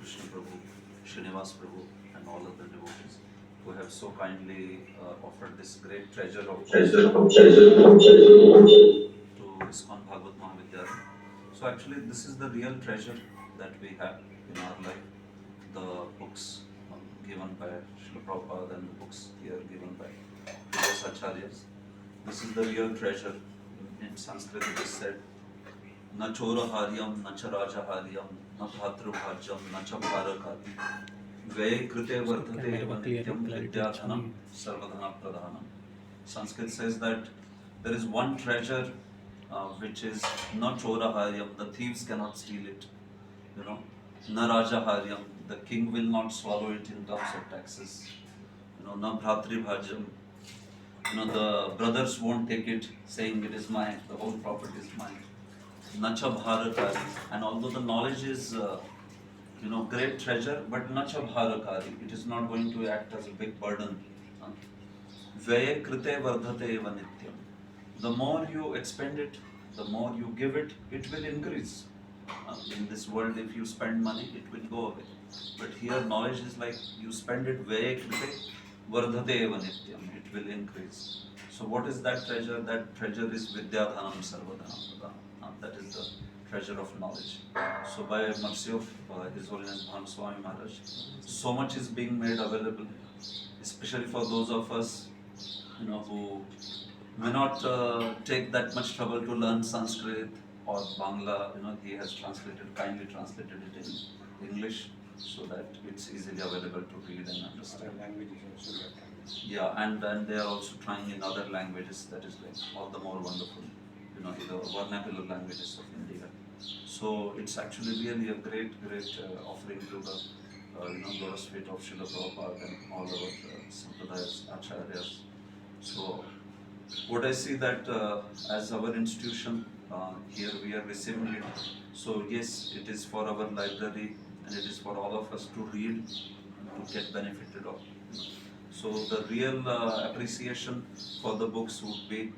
Krishna Prabhu, Srinivas Prabhu, and all other devotees who have so kindly offered this great treasure of books to ISKCON Bhagavad Mahavidyalaya. So actually, this is the real treasure that we have in our life. The books given by Srila Prabhupada and the books here given by previous acharyas. This is the real treasure. In Sanskrit it is said, न चोरहार्यम न च राजहार्यम न भ्रातृभाज्यम न च भारकार्यम व्यये कृते वर्धते एव नित्यम विद्याधनम सर्वधन प्रधानम. Sanskrit says that there is one treasure which is not choraharyam, the thieves cannot steal it. You know, na rajaharyam, the king will not swallow it in terms of taxes. You know, na bhratribhajam, you know, the brothers won't take it, saying it is mine, the whole property is mine. Nacha bharakari, and although the knowledge is great treasure, but nacha bharakari, it is not going to act as a big burden. Vyaye krite vardhate eva nityam. The more you expend it, the more you give it, it will increase. In this world, if you spend money, it will go away. But here, knowledge is like you spend it, vyaye krite vardhate eva nityam, it will increase. So, what is that treasure? That treasure is vidyadhanam sarvadhanam pradhanam. That is the treasure of knowledge. So, by mercy of His Holiness Bhanu Swami Maharaj, so much is being made available, especially for those of us, who may not take that much trouble to learn Sanskrit or Bangla. He has kindly translated it in English, so that it's easily available to read and understand. Other languages also we are trying. Yeah, and they are also trying in other languages. That is like all the more wonderful. The vernacular languages of India. So it's actually really a great offering to the lotus feet of Srila Prabhupada and all our sampradayas, acharyas. So what I see that as our institution here we are receiving it. So yes, it is for our library and it is for all of us to read, to get benefited of. So the real appreciation for the books would be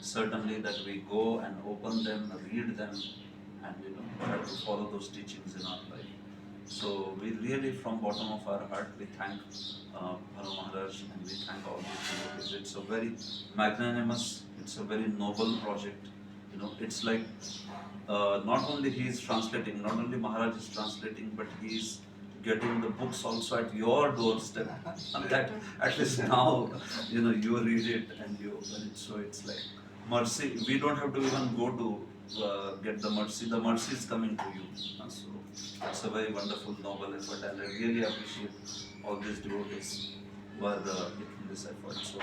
certainly that we go and open them, read them, and try to follow those teachings in our life. So we really, from bottom of our heart, we thank Bhanu Maharaj and we thank all these devotees. It's a very magnanimous, it's a very noble project. It's like not only he is translating, not only Maharaj is translating, but he is getting the books also at your doorstep. And that at least now, you read it and you open it. So it's like mercy. We don't have to even go to get the mercy. The mercy is coming to you. So it's a very wonderful, noble effort, and I really appreciate all these devotees who are making this effort. So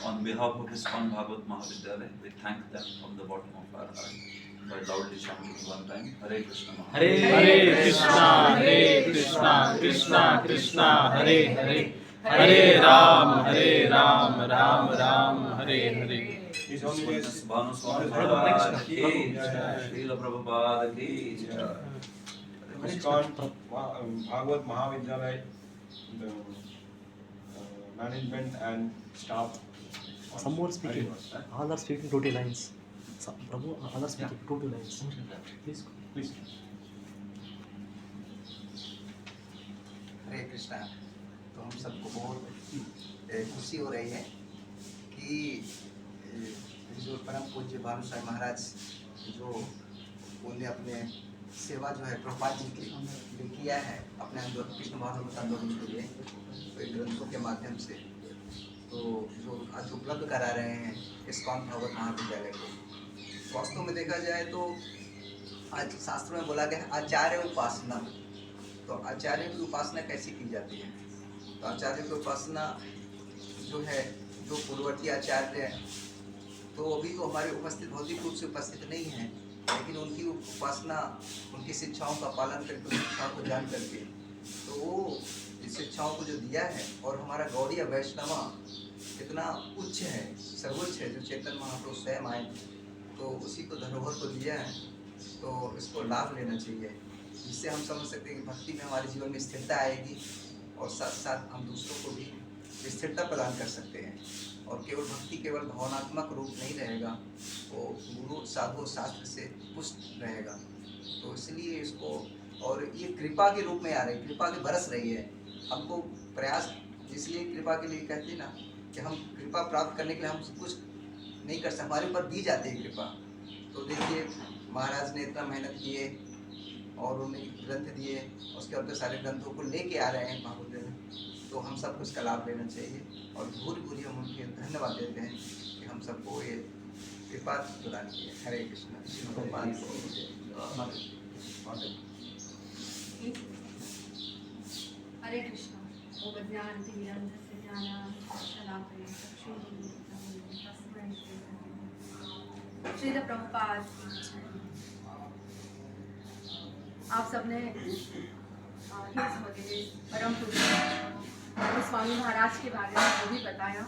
on behalf of ISKCON Bhagavad Mahavidyalaya, we thank them from the bottom of our heart by loudly chanting one time, Hare Krishna Mahaprabhu. Hare Krishna, Hare Krishna, Krishna Krishna, Hare Hare, Hare Ram, Ram Ram, Hare Hare. His Holiness Bhanu Swami Maharaj ki jai, Srila Prabhupada ki jai. ISKCON Bhagavad Mahavidyalaya, the management and staff. Some more speaking. All are speaking 20 lines. Prabhu, all are speaking 20 lines. Please. हरे कृष्णा. तो हम सबको बहुत खुशी हो रही है कि जो परम पूज्य भानु स्वामी महाराज जो उन्हें अपने सेवा जो है प्रभुपाद जी की जो किया है अपने कृष्ण भावनामृत आंदोलन के लिए ग्रंथों के माध्यम से, तो जो आज उपलब्ध करा रहे हैं ISKCON भगवत महाविद्यालय को. वास्तव में देखा जाए तो आज शास्त्रों में बोला गया है आचार्य उपासना. तो आचार्य की उपासना कैसे की जाती है? तो आचार्य की उपासना जो है, जो पूर्ववर्ती आचार्य हैं, तो अभी तो हमारे उपस्थित भौतिक रूप से उपस्थित नहीं है, लेकिन उनकी उपासना, उनकी शिक्षाओं का पालन करके, उनकी शिक्षाओं को जान करके, तो वो इस शिक्षाओं को जो दिया है, और हमारा गौड़ीय वैष्णवा कितना उच्च है, सर्वोच्च है, जो चेतन महापुरुष स्वयं आए, तो उसी को धरोहर को दिया है, तो इसको लाभ लेना चाहिए, जिससे हम समझ सकते हैं कि भक्ति में हमारे जीवन में स्थिरता आएगी और साथ साथ हम दूसरों को भी स्थिरता प्रदान कर सकते हैं. और केवल भक्ति केवल भावनात्मक रूप नहीं रहेगा, वो गुरु साधु शास्त्र से पुष्ट रहेगा. तो इसलिए इसको और ये कृपा के रूप में आ रही, कृपा की बरस रही है। हमको प्रयास इसलिए कृपा के लिए कहते हैं ना कि हम कृपा प्राप्त करने के लिए हम कुछ नहीं कर सकते, हमारे ऊपर दी जाती है कृपा। तो देखिए महाराज ने इतना मेहनत किए और उन्हें ग्रंथ दिए, उसके बाद सारे ग्रंथों को लेके आ रहे हैं महाबुद्ध में, तो हम सबको इसका लाभ लेना चाहिए। और भूरी भूरी हम उनके धन्यवाद देते हैं कि हम सबको ये कृपा प्रदान की है। हरे कृष्ण। श्रीमद् भगवान हरे कृष्ण। ओम अज्ञानतिमिरन्धस्य ज्ञानाञ्जनशलाकया चक्षुरुन्मिलितं तस्मै श्रील प्रभुपाद की जय। आप सबने हिल्स वगैरह परम पूज्य स्वामी महाराज के बारे में जो भी बताया,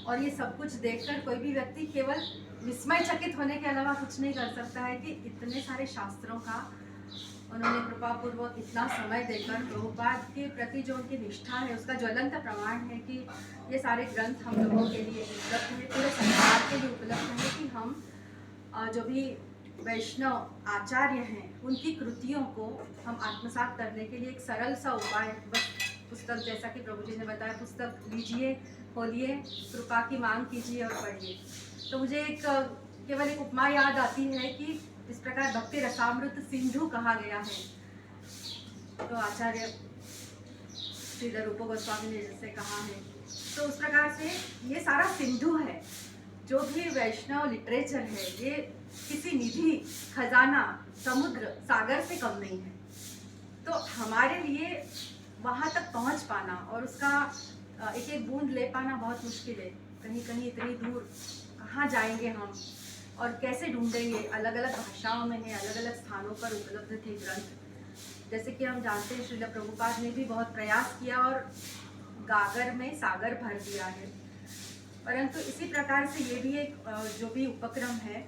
और ये सब कुछ देखकर कोई भी व्यक्ति केवल विस्मयचकित होने के अलावा कुछ नहीं कर सकता है कि इतने सारे शास्त्रों का उन्होंने कृपापूर्वक इतना समय देकर प्रभुपाद के प्रति जो उनकी निष्ठा है उसका ज्वलंत प्रमाण है कि ये सारे ग्रंथ हम लोगों के लिए उपलब्ध है, पूरे संसार के लिए उपलब्ध है कि हम जो भी वैष्णव आचार्य हैं उनकी कृतियों को हम आत्मसात करने के लिए एक सरल सा उपाय, बस पुस्तक जैसा कि प्रभु जी ने बताया, पुस्तक लीजिए, खोलिए, कृपा की मांग कीजिए और पढ़िए। तो मुझे केवल एक उपमा याद आती है कि इस प्रकार भक्ति रसामृत सिंधु कहा गया है, तो आचार्य श्रील रूप गोस्वामी ने जैसे कहा है, तो उस प्रकार से ये सारा सिंधु है। जो भी वैष्णव लिटरेचर है ये किसी निधि, खजाना, समुद्र, सागर से कम नहीं है। तो हमारे लिए वहाँ तक पहुँच पाना और उसका एक एक बूंद ले पाना बहुत मुश्किल है। कहीं कहीं इतनी दूर कहाँ जाएंगे हम और कैसे ढूंढेंगे? अलग अलग भाषाओं में है, अलग अलग स्थानों पर उपलब्ध थे ग्रंथ। जैसे कि हम जानते हैं श्रील प्रभुपाद ने भी बहुत प्रयास किया और गागर में सागर भर दिया है। परंतु इसी प्रकार से ये भी एक जो भी उपक्रम है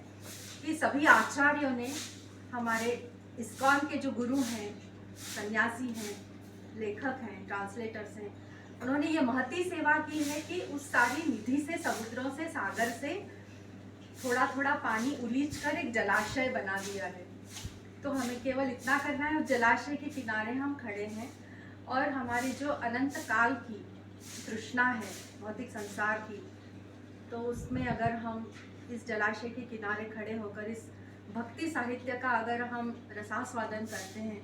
कि सभी आचार्यों ने, हमारे इस्कॉन के जो गुरु हैं, सन्यासी हैं, लेखक हैं, ट्रांसलेटर्स हैं, उन्होंने ये महती सेवा की है कि उस सारी निधि से, समुद्रों से, सागर से थोड़ा थोड़ा पानी उलीच कर एक जलाशय बना दिया है। तो हमें केवल इतना करना है, उस जलाशय के किनारे हम खड़े हैं और हमारी जो अनंत काल की तृष्णा है भौतिक संसार की, तो उसमें अगर हम इस जलाशय के किनारे खड़े होकर इस भक्ति साहित्य का अगर हम रसास्वादन करते हैं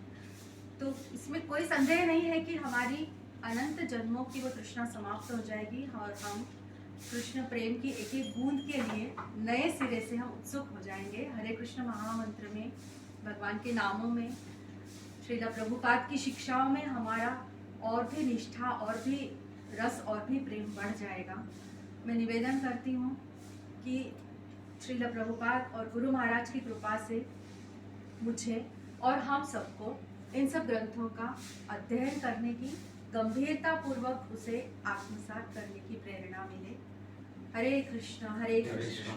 तो इसमें कोई संदेह नहीं है कि हमारी अनंत जन्मों की वो तृष्णा समाप्त हो जाएगी और हम कृष्ण प्रेम की एक एक बूंद के लिए नए सिरे से हम उत्सुक हो जाएंगे। हरे कृष्ण महामंत्र में, भगवान के नामों में, श्रील प्रभुपाद की शिक्षाओं में हमारा और भी निष्ठा और भी रस और भी प्रेम बढ़ जाएगा। मैं निवेदन करती हूँ कि श्रील प्रभुपाद और गुरु महाराज की कृपा से मुझे और हम सबको इन सब ग्रंथों का अध्ययन करने की, गंभीरता पूर्वक उसे आत्मसात करने की प्रेरणा मिले। हरे कृष्ण कृष्ण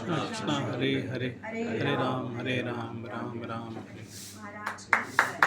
कृष्ण हरे हरे, हरे राम राम राम हरे। महाराज की जय।